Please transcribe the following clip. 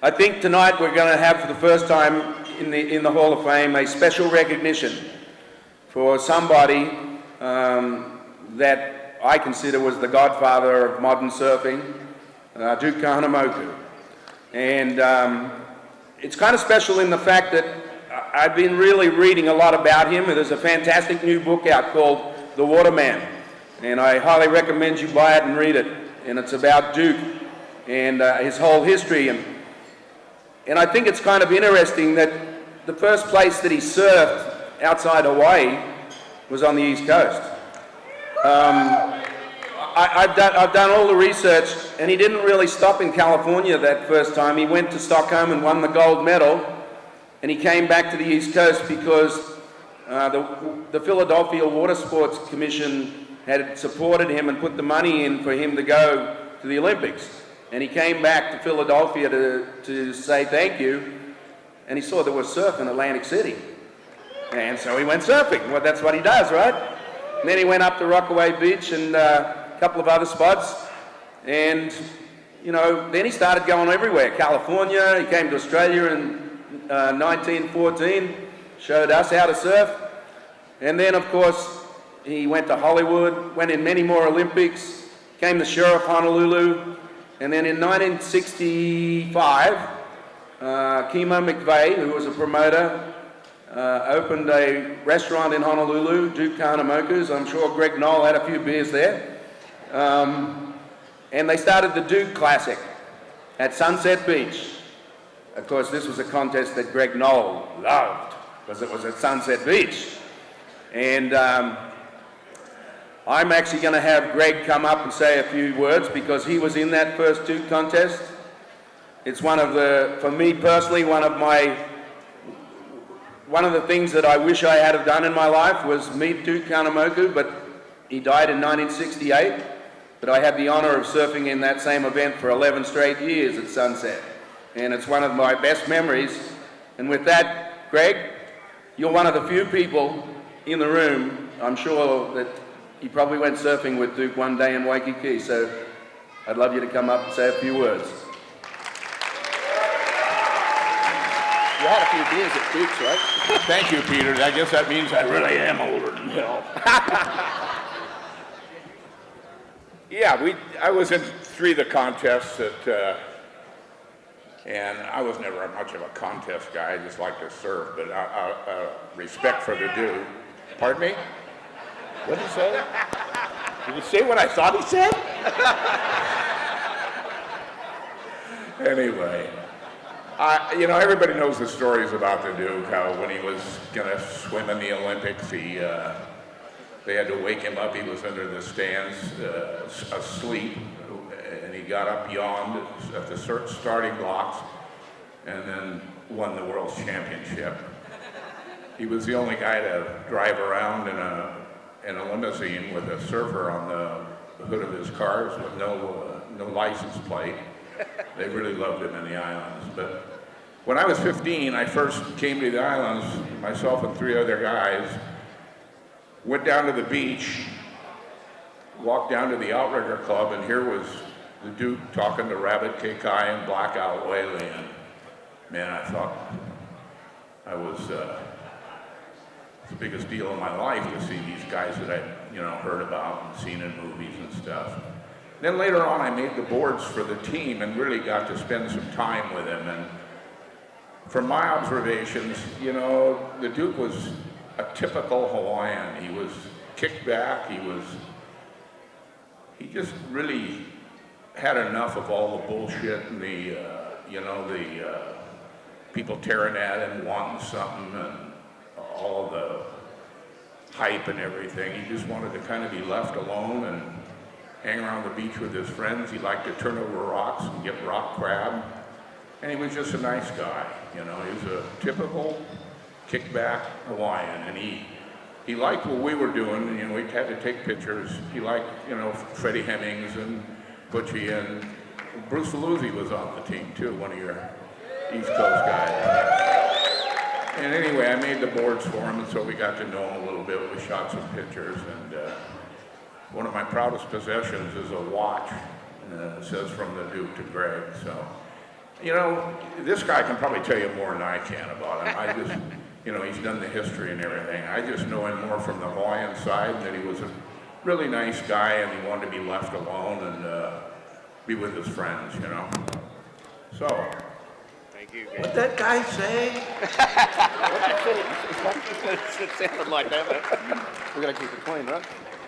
I think tonight we're going to have, for the first time in the Hall of Fame, a special recognition for somebody that I consider was the godfather of modern surfing, Duke Kahanamoku. And it's kind of special in the fact that I've been really reading a lot about him. There's a fantastic new book out called The Waterman, and I highly recommend you buy it and read it. And it's about Duke and his whole history. And I think it's kind of interesting that the first place that he surfed outside Hawaii was on the East Coast. I've done all the research, and he didn't really stop in California that first time. He went to Stockholm and won the gold medal, and he came back to the East Coast because the Philadelphia Water Sports Commission had supported him and put the money in for him to go to the Olympics. And he came back to Philadelphia to say thank you, and he saw there was surf in Atlantic City. And so he went surfing. Well, that's what he does, right? And then he went up to Rockaway Beach and a couple of other spots. And, you know, then he started going everywhere. California, he came to Australia in 1914, showed us how to surf. And then, of course, he went to Hollywood, went in many more Olympics, came the sheriff of Honolulu. And then in 1965, Kimo McVeigh, who was a promoter, opened a restaurant in Honolulu, Duke Kahanamoku's. I'm sure Greg Noll had a few beers there. And they started the Duke Classic at Sunset Beach. Of course, this was a contest that Greg Noll loved because it was at Sunset Beach. And I'm actually going to have Greg come up and say a few words because he was in that first Duke contest. It's one of the, for me personally, one of the things that I wish I had have done in my life was meet Duke Kahanamoku, but he died in 1968. But I had the honor of surfing in that same event for 11 straight years at Sunset. And it's one of my best memories. And with that, Greg, you're one of the few people in the room, I'm sure that you probably went surfing with Duke one day in Waikiki, so I'd love you to come up and say a few words. You had a few beers at Duke's, right? Thank you, Peter. I guess that means I really am older than hell. Yeah, I was in 3 of the contests and I was never much of a contest guy. I just like to surf, but respect for the dude. Pardon me? What did he say? Did he say what I thought he said? Anyway, you know, everybody knows the stories about the Duke, how when he was going to swim in the Olympics, they had to wake him up. He was under the stands asleep, and he got up, yawned at the starting blocks, and then won the World Championship. He was the only guy to drive around in a limousine with a surfer on the hood of his cars with no license plate. They really loved him in the islands. But when I was 15, I first came to the islands, myself and 3 other guys, went down to the beach, walked down to the Outrigger Club, and here was the Duke talking to Rabbit Kekai and Blackout Whaley. And man, I thought I was the biggest deal in my life to see these guys that I'd heard about and seen in movies and stuff. Then later on, I made the boards for the team and really got to spend some time with him. And from my observations, the Duke was a typical Hawaiian. He was kicked back. He just really had enough of all the bullshit and the people tearing at him, wanting something, and all the hype and everything. He just wanted to kind of be left alone and hang around the beach with his friends. He liked to turn over rocks and get rock crab. And he was just a nice guy. He was a typical kickback Hawaiian. And he liked what we were doing. We had to take pictures. He liked, Freddie Hemmings and Butchie, and Bruce Veluzzi was on the team too, one of your East Coast guys. And anyway, I made the boards for him, and so we got to know him a little bit. We shot some pictures, and one of my proudest possessions is a watch. It says from the Duke to Greg. So, You know, this guy can probably tell you more than I can about him. I just, you know, he's done the history and everything. I just know him more from the Hawaiian side, that he was a really nice guy and he wanted to be left alone and be with his friends, you know. So, Thank you. what'd that guy say? It sounded like that, but we gotta keep it clean, right?